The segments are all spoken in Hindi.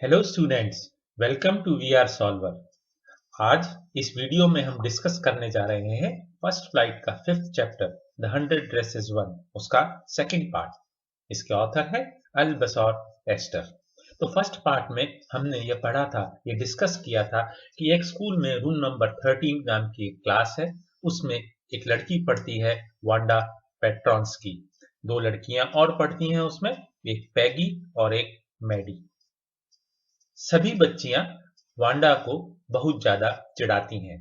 Hello students, welcome to VR solver. आज इस वीडियो में हम डिस्कस करने जा रहे हैं फर्स्ट फ्लाइट का fifth chapter the 100 dresses one, उसका सेकंड पार्ट। इसके ऑथर है अल्बसौर एस्टर। तो फर्स्ट पार्ट में हमने ये पढ़ा था, ये डिस्कस किया था कि एक स्कूल में रूम नंबर 13 नाम की एक क्लास है। उसमें एक लड़की पढ़ती है, वांडा पेट्रॉन्स्की। दो लड़कियां और पढ़ती हैं उसमें, एक पैगी और एक मैडी। सभी बच्चियां वांडा को बहुत ज्यादा चिढ़ाती हैं।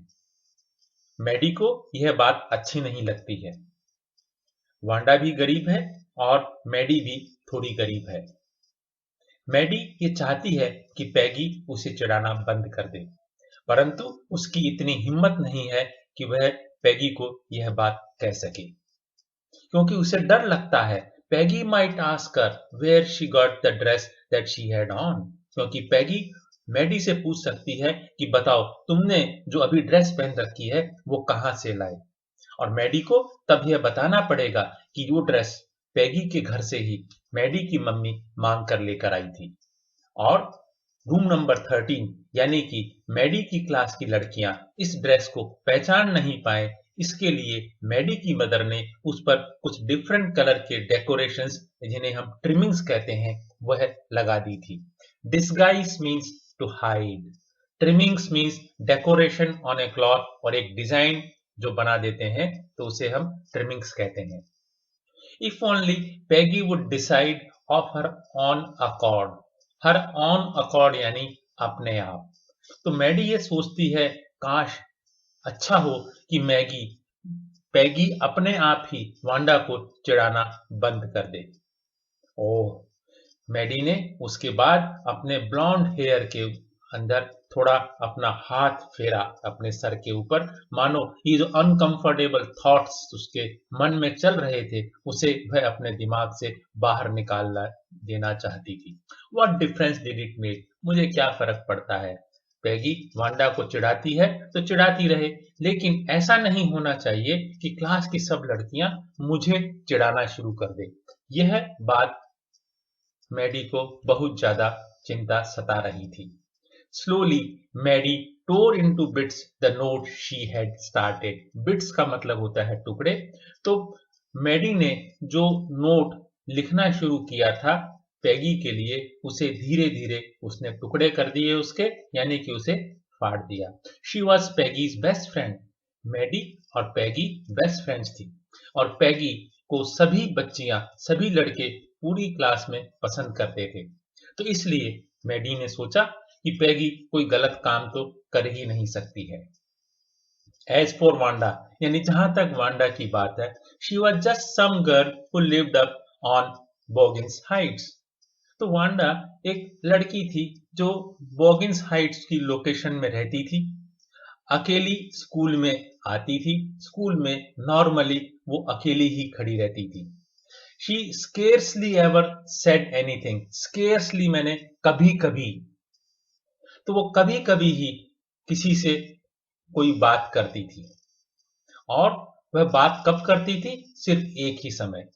मैडी को यह बात अच्छी नहीं लगती है। वांडा भी गरीब है और मैडी भी थोड़ी गरीब है। मैडी ये चाहती है कि पैगी उसे चिढ़ाना बंद कर दे, परंतु उसकी इतनी हिम्मत नहीं है कि वह पैगी को यह बात कह सके, क्योंकि उसे डर लगता है Peggy might ask her where she got the dress that she had on. क्योंकि पैगी मैडी से पूछ सकती है कि बताओ तुमने जो अभी ड्रेस पहन रखी है वो कहां से लाए, और मैडी को तब यह बताना पड़ेगा कि वो ड्रेस पैगी के घर से ही मैडी की मम्मी मांग कर लेकर आई थी। और रूम नंबर 13 यानी कि मैडी की क्लास की लड़कियां इस ड्रेस को पहचान नहीं पाए, इसके लिए मैडी की मदर ने उस पर कुछ डिफरेंट कलर के डेकोरेशंस, जिन्हें हम ट्रिमिंग्स कहते हैं, वह लगा दी थी। Disguise means to hide, trimmings means decoration on a cloth, और एक डिजाइन जो बना देते हैं तो उसे हम ट्रिमिंग्स कहते हैं। If only Peggy would decide of her on accord, her on accord यानी अपने आप। तो मैडी ये सोचती है, काश अच्छा हो कि पैगी अपने आप ही वांडा को चिढ़ाना बंद कर दे। ओह, मैडी ने उसके बाद अपने ब्लॉन्ड हेयर के अंदर थोड़ा अपना हाथ फेरा अपने सर के ऊपर, मानो ये जो अनकंफर्टेबल थॉट्स उसके मन में चल रहे थे उसे वह अपने दिमाग से बाहर निकाल देना चाहती थी। What difference did it make, मुझे क्या फर्क पड़ता है, पैगी वांडा को चिढ़ाती है तो चिढ़ाती रहे, लेकिन ऐसा नहीं होना चाहिए कि क्लास की सब लड़कियां मुझे चिढ़ाना शुरू कर दे। यह बात मैडी को बहुत ज्यादा चिंता सता रही थी। Slowly Maddy tore into bits the note she had started. Bits का मतलब होता है टुकड़े। तो मैडी ने जो नोट लिखना शुरू किया था पैगी के लिए, उसे धीरे धीरे उसने टुकड़े कर दिए उसके, यानी कि उसे फाड़ दिया। She was Peggy's best friend. Maddy और पैगी बेस्ट फ्रेंड्स थी, और पैगी को सभी बच्चियां, सभी लड़के पूरी क्लास में पसंद करते थे। तो इसलिए मैडी ने सोचा कि पैगी कोई गलत काम तो कर ही नहीं सकती है। एज फॉर वांडा, यानी जहां तक वांडा की बात है, she was just some girl who lived up on Boggins Heights. तो वांडा एक लड़की थी जो बॉगिन्स हाइट्स की लोकेशन में रहती थी। अकेली स्कूल में आती थी, स्कूल में नॉर्मली वो अकेली ही खड़ी रहती थी। She scarcely ever said anything. Scarcely मैंने कभी कभी, तो वो कभी कभी ही किसी से कोई बात करती थी। और वह बात कब करती थी? सिर्फ एक ही समय,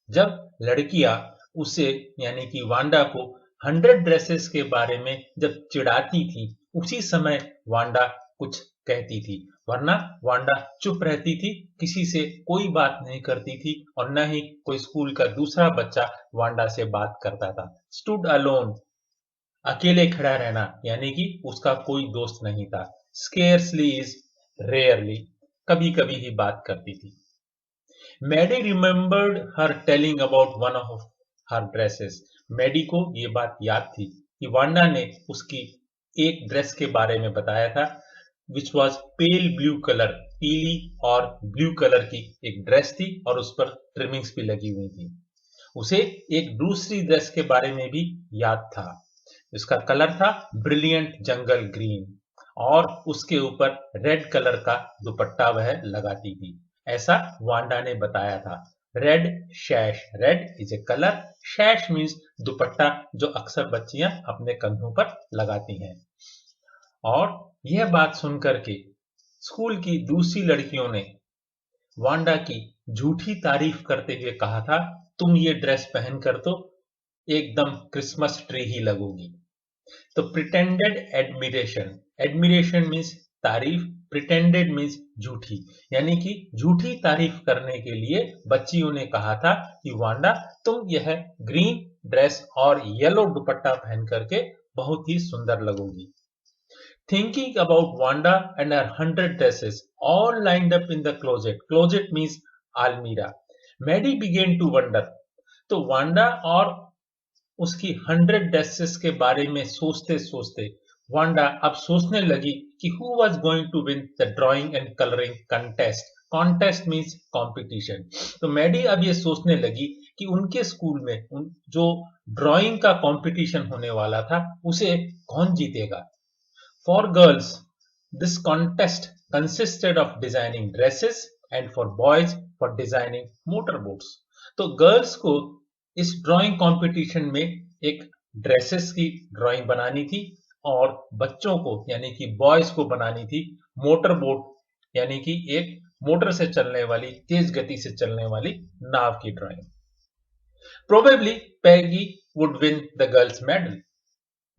जब लड़कियां उसे यानी कि वांडा को 100 ड्रेसेस के बारे में जब चिढ़ाती थी, उसी समय वांडा कुछ कहती थी, वरना वांडा चुप रहती थी, किसी से कोई बात नहीं करती थी, और न ही कोई स्कूल का दूसरा बच्चा वांडा से बात करता था। स्टूड अलोन, अकेले खड़ा रहना, यानी कि उसका कोई दोस्त नहीं था। स्केर्सली इज रेयरली, कभी कभी ही बात करती थी। Maddy remembered her telling about one of her dresses. Maddy को ये बात याद थी कि वांडा ने उसकी एक ड्रेस के बारे में बताया था, which was pale blue colour, पीली और ब्लू कलर की एक ड्रेस थी, और उस पर ट्रिमिंग्स भी लगी हुई थी। उसे एक दूसरी ड्रेस के बारे में भी याद था, इसका कलर था ब्रिलियंट जंगल ग्रीन, और उसके ऊपर रेड कलर का दुपट्टा वह लगाती थी, ऐसा वांडा ने बताया था। Red sash, red is a colour, sash means दुपट्टा जो अक्सर बच्चियां अपने कंधों पर लगाती हैं। और यह बात सुनकर के स्कूल की दूसरी लड़कियों ने वांडा की झूठी तारीफ करते हुए कहा था, तुम ये ड्रेस पहनकर तो एकदम क्रिसमस ट्री ही लगोगी। तो प्रिटेंडेड एडमिरेशन, एडमिरेशन मीन्स तारीफ, प्रिटेंडेड मीन्स झूठी, यानी कि झूठी तारीफ करने के लिए बच्चियों ने कहा था कि वांडा तुम यह ग्रीन ड्रेस और येलो दुपट्टा पहन करके बहुत ही सुंदर लगोगी। Thinking about Wanda and her 100 dresses all lined up in the closet. Closet means almirah. Maddie began to wonder. तो वांडा और उसकी 100 ड्रेसेस के बारे में सोचते सोचते वांडा अब सोचने लगी कि who was going to win the drawing and colouring contest. Contest means competition. तो मैडी अब ये सोचने लगी कि उनके स्कूल में जो ड्राइंग का कंपटीशन होने वाला था उसे कौन जीतेगा। For girls, this contest consisted of designing dresses and for boys for designing motorboats. तो गर्ल्स को इस ड्राइंग कंपटीशन में एक ड्रेसेस की ड्राइंग बनानी थी और बच्चों को यानी कि बॉयज को बनानी थी मोटर बोट, यानी कि एक मोटर से चलने वाली, तेज गति से चलने वाली नाव की drawing. Probably Peggy would win the girls medal.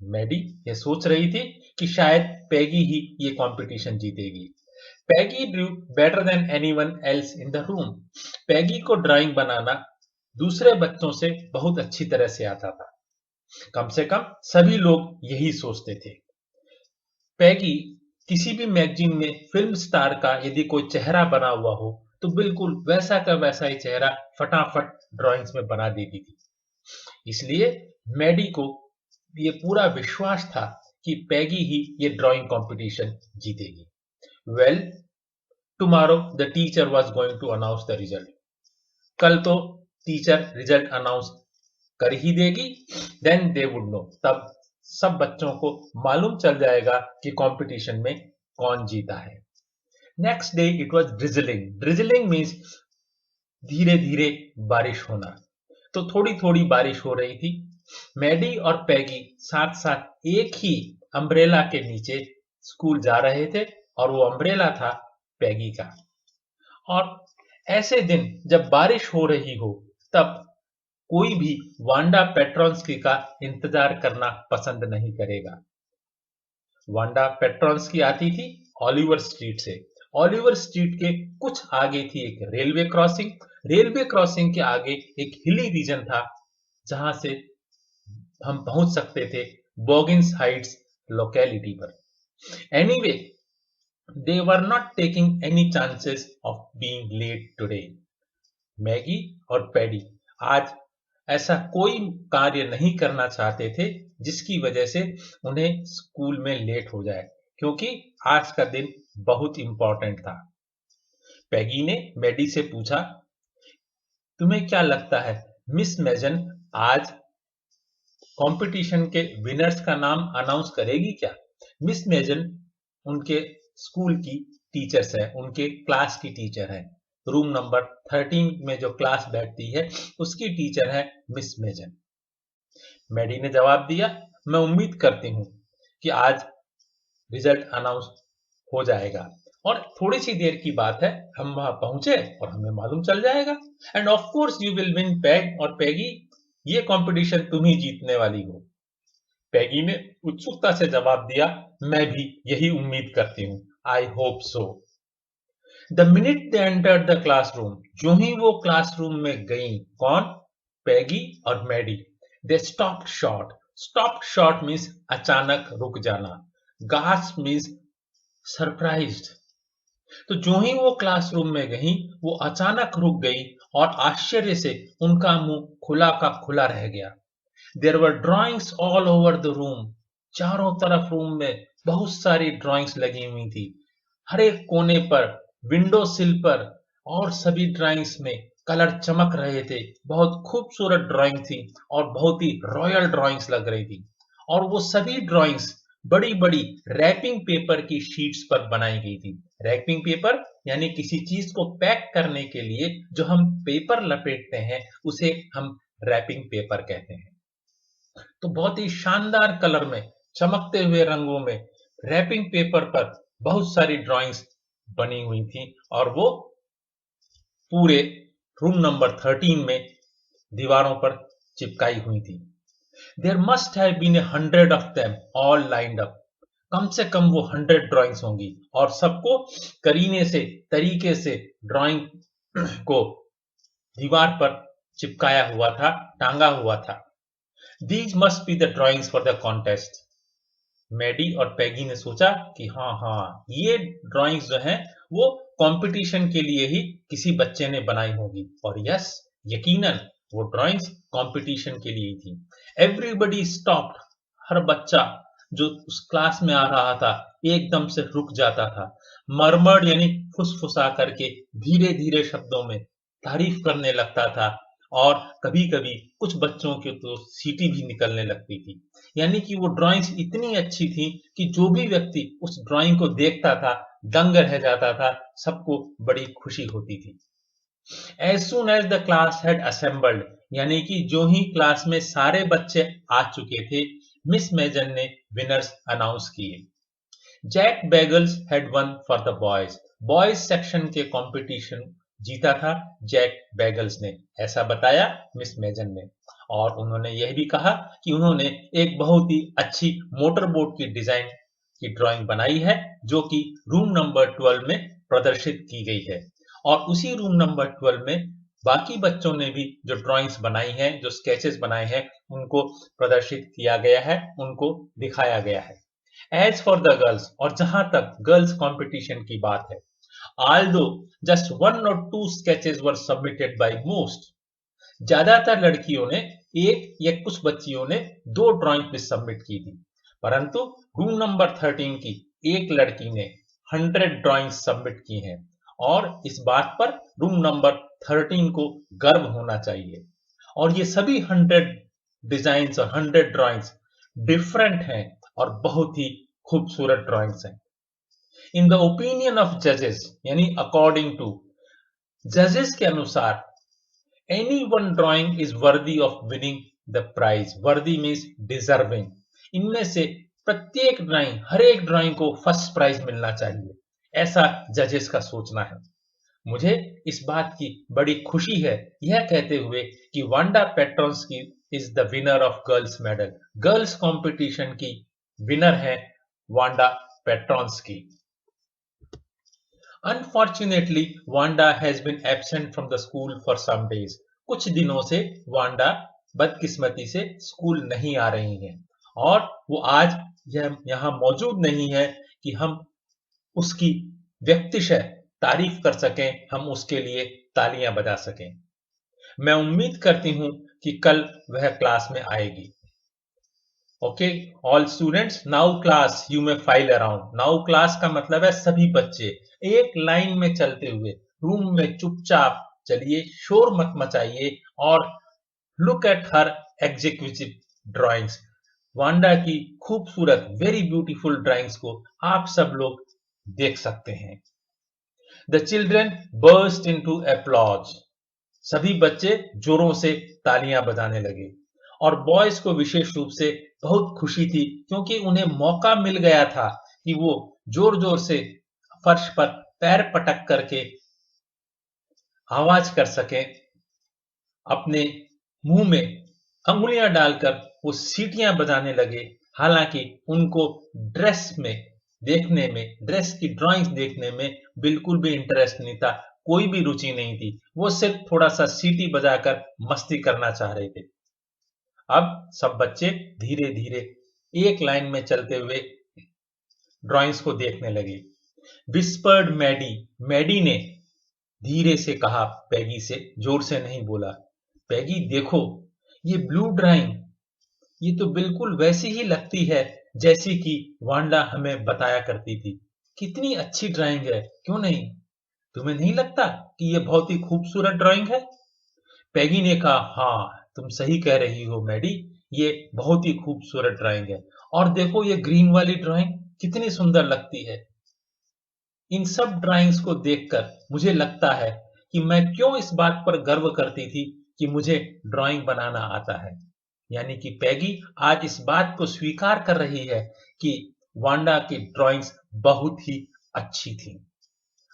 Maddy ये सोच रही थी कि शायद पैगी ही ये कंपटीशन जीतेगी। Peggy drew better than anyone else in the room. Peggy को ड्राइंग बनाना दूसरे बच्चों से बहुत अच्छी तरह से आता था, कम से कम सभी लोग यही सोचते थे। पैगी किसी भी मैगजीन में फिल्म स्टार का यदि कोई चेहरा बना हुआ हो तो बिल्कुल वैसा का वैसा ही चेहरा फटाफट ड्राइंग्स में बना देती थी। इसलिए मैडी को ये पूरा विश्वास था कि पैगी ही ये ड्राइंग कंपटीशन जीतेगी। Well, tomorrow the teacher was going to announce the result. कल तो टीचर रिजल्ट अनाउंस कर ही देगी। देन दे वुड नो, तब सब बच्चों को मालूम चल जाएगा कि कंपटीशन में कौन जीता है। Next day it was drizzling. Drizzling means धीरे धीरे बारिश होना। तो थोड़ी थोड़ी बारिश हो रही थी। मैडी और पैगी साथ साथ एक ही अम्ब्रेला के नीचे स्कूल जा रहे थे और वो अम्ब्रेला था पैगी का। और ऐसे दिन जब बारिश हो रही हो तब कोई भी वांडा पेट्रोन्स्की का इंतजार करना पसंद नहीं करेगा। वांडा पेट्रोन्स्की आती थी ओलिवर स्ट्रीट से। ओलिवर स्ट्रीट के कुछ आगे थी एक रेलवे क्रॉसिंग। रेलवे क्रॉसिंग के आगे एक हिली रीजन था जहां से हम पहुंच सकते थे बॉगिंस हाइट्स लोकेलिटी पर। Anyway, they were not taking any chances of being late today. Maggie और पैडी आज ऐसा कोई कार्य नहीं करना चाहते थे जिसकी वजह से उन्हें स्कूल में लेट हो जाए, क्योंकि आज का दिन बहुत इंपॉर्टेंट था। पैगी ने मैडी से पूछा, तुम्हें क्या लगता है मिस मेजन आज कंपटीशन के विनर्स का नाम अनाउंस करेगी क्या? मिस मेजन उनके स्कूल की टीचर्स है, उनके क्लास की टीचर है। रूम नंबर 13 में जो क्लास बैठती है उसकी टीचर है मिस मेजन। मैडी ने जवाब दिया, मैं उम्मीद करती हूं कि आज रिजल्ट अनाउंस हो जाएगा और थोड़ी सी देर की बात है, हम वहां पहुंचे और हमें मालूम चल जाएगा। End of course you will win peg और पैगी, ये कंपटीशन तुम ही जीतने वाली हो। पैगी ने उत्सुकता से जवाब दिया, मैं भी यही उम्मीद करती हूं। I hope so. The minute they entered the classroom, जो ही वो क्लासरूम में गई, कौन? पैगी और Maddy. They stopped short. Stopped short means अचानक रुक जाना। Gasp means surprised. तो जो ही वो क्लासरूम में गई वो अचानक रुक गई और आश्चर्य से उनका मुंह खुला का खुला रह गया। There were drawings all over the room. चारों तरफ रूम में बहुत सारी ड्राइंग्स लगी हुई थी, हर एक कोने पर, विंडो सिल पर, और सभी ड्राइंग्स में कलर चमक रहे थे। बहुत खूबसूरत ड्राइंग थी और बहुत ही रॉयल ड्राइंग्स लग रही थी। और वो सभी ड्राइंग्स बड़ी बड़ी रैपिंग पेपर की शीट्स पर बनाई गई थी। रैपिंग पेपर यानी किसी चीज को पैक करने के लिए जो हम पेपर लपेटते हैं उसे हम रैपिंग पेपर कहते हैं। तो बहुत ही शानदार कलर में, चमकते हुए रंगों में रैपिंग पेपर पर बहुत सारी ड्राइंग्स बनी हुई थी और वो पूरे रूम नंबर 13 में दीवारों पर चिपकाई हुई थी। There must have been 100 of them all lined up. कम से कम वो 100 ड्राइंग्स होंगी और सबको करीने से तरीके से ड्राइंग को दीवार पर चिपकाया हुआ था, टांगा हुआ था। These must be the drawings for the contest. Maddy और पैगी ने सोचा कि हाँ, ये ड्राइंग्स जो हैं वो कंपटीशन के लिए ही किसी बच्चे ने बनाई होगी। और यस, यकीनन वो ड्राइंग्स कंपटीशन के लिए थी। Everybody stopped. हर बच्चा जो उस क्लास में आ रहा था एकदम से रुक जाता था। मरमर्ड यानी फुसफुसा करके धीरे धीरे शब्दों में तारीफ करने लगता था और कभी कभी कुछ बच्चों की तो सीटी भी निकलने लगती थी। यानी कि वो ड्राइंग्स इतनी अच्छी थी कि जो भी व्यक्ति उस ड्राइंग को देखता था दंग रह जाता था, सबको बड़ी खुशी होती थी। As soon as the class had assembled, यानी कि जो ही क्लास में सारे बच्चे आ चुके थे, मिस मेजन ने विनर्स अनाउंस किए। Jack Bagels had won for the boys. Boys section के कंपटीशन जीता था जैक बैगल्स ने, ऐसा बताया मिस मेजन ने। और उन्होंने यह भी कहा कि उन्होंने एक बहुत ही अच्छी मोटर बोट की डिजाइन की ड्राइंग बनाई है जो कि रूम नंबर 12 में प्रदर्शित की गई है। और उसी रूम नंबर 12 में बाकी बच्चों ने भी जो ड्राइंग्स बनाई हैं, जो स्केचेस बनाए हैं, उनको प्रदर्शित किया गया है, उनको दिखाया गया है। एज फॉर द गर्ल्स, और जहां तक गर्ल्स कंपटीशन की बात है, although just 1 or 2 sketches were submitted by most, ज्यादातर लड़कियों ने एक या कुछ बच्चियों ने 2 ड्राइंग भी सबमिट की थी, परंतु रूम नंबर 13 की एक लड़की ने 100 ड्राइंग्स सबमिट की हैं। और इस बात पर रूम नंबर 13 को गर्व होना चाहिए। और ये सभी 100 डिजाइन्स और 100 ड्राइंग्स डिफरेंट हैं और बहुत ही खूबसूरत ड्राइंग्स हैं। इन द ओपिनियन ऑफ जजेस, यानी अकॉर्डिंग टू जजेस के अनुसार, any one drawing is worthy of winning the prize. Worthy means deserving. इनमें से प्रत्येक ड्राइंग, हर एक ड्राइंग को फर्स्ट प्राइज मिलना चाहिए, ऐसा जजेस का सोचना है। मुझे इस बात की बड़ी खुशी है यह कहते हुए कि Wanda Petronski is the winner of girls medal. Girls competition की विनर है Wanda Petronski. Unfortunately, Wanda has been absent from the school for some days. कुछ दिनों से वांडा बदकिस्मती से स्कूल नहीं आ रही हैं और वो आज यहाँ मौजूद नहीं है कि हम उसकी व्यक्तिशः तारीफ कर सकें, हम उसके लिए तालियां बजा सकें। मैं उम्मीद करती हूं कि कल वह क्लास में आएगी। Okay all students, now class you may file around. Now class का मतलब है सभी बच्चे एक लाइन में चलते हुए रूम में चुपचाप चलिए, शोर मत मचाइए और look at her executive drawings. Wanda की खूबसूरत वेरी ब्यूटीफुल ड्राइंग्स को आप सब लोग देख सकते हैं। The children burst into applause. सभी बच्चे जोरों से तालियां बजाने लगे और बॉयज को विशेष रूप से बहुत खुशी थी क्योंकि उन्हें मौका मिल गया था कि वो जोर जोर से फर्श पर पैर पटक करके आवाज कर सकें, अपने मुंह में अंगुलियां डालकर वो सीटियां बजाने लगे। हालांकि उनको ड्रेस की ड्राइंग्स देखने में बिल्कुल भी इंटरेस्ट नहीं था, कोई भी रुचि नहीं थी। वो सिर्फ थोड़ा सा सीटी बजाकर मस्ती करना चाह रहे थे। अब सब बच्चे धीरे धीरे एक लाइन में चलते हुए ड्राइंग्स को देखने लगे। विस्पर्ड मैडी ने धीरे से कहा पैगी से, जोर से नहीं बोला। पैगी देखो, ये ब्लू ड्राइंग, ये तो बिल्कुल वैसी ही लगती है जैसी कि वांडा हमें बताया करती थी। कितनी अच्छी ड्राइंग है, क्यों नहीं? तुम्हें नहीं लगता कि ये बहुत ही खूबसूरत ड्राइंग है? पैगी ने कहा, हाँ तुम सही कह रही हो मैडी, ये बहुत ही खूबसूरत ड्राइंग है। और देखो ये ग्रीन वाली ड्राइंग कितनी सुंदर लगती है। इन सब ड्राइंग्स को देखकर मुझे लगता है कि मैं क्यों इस बात पर गर्व करती थी कि मुझे ड्राइंग बनाना आता है। यानी कि पैगी आज इस बात को स्वीकार कर रही है कि वांडा की ड्राइंग्स बहुत ही अच्छी थी।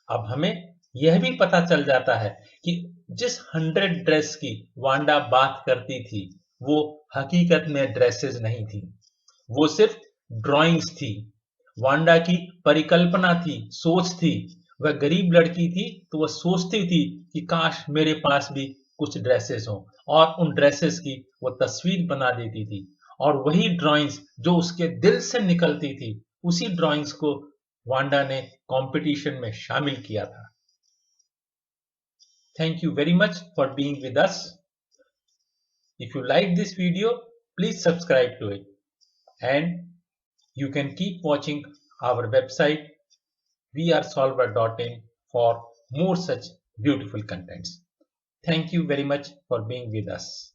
अब हमें यह भी पता चल जाता है कि जिस 100 ड्रेस की वांडा बात करती थी वो हकीकत में ड्रेसेस नहीं थी, वो सिर्फ ड्राइंग्स थी। वांडा की परिकल्पना थी, सोच थी। वह गरीब लड़की थी तो वह सोचती थी कि काश मेरे पास भी कुछ ड्रेसेस हों, और उन ड्रेसेस की वो तस्वीर बना देती थी। और वही ड्राइंग्स जो उसके दिल से निकलती थी, उसी ड्राइंग्स को वांडा ने कंपटीशन में शामिल किया था। Thank you very much for being with us. If you like this video, please subscribe to it, and you can keep watching our website vrsolver.in for more such beautiful contents. Thank you very much for being with us.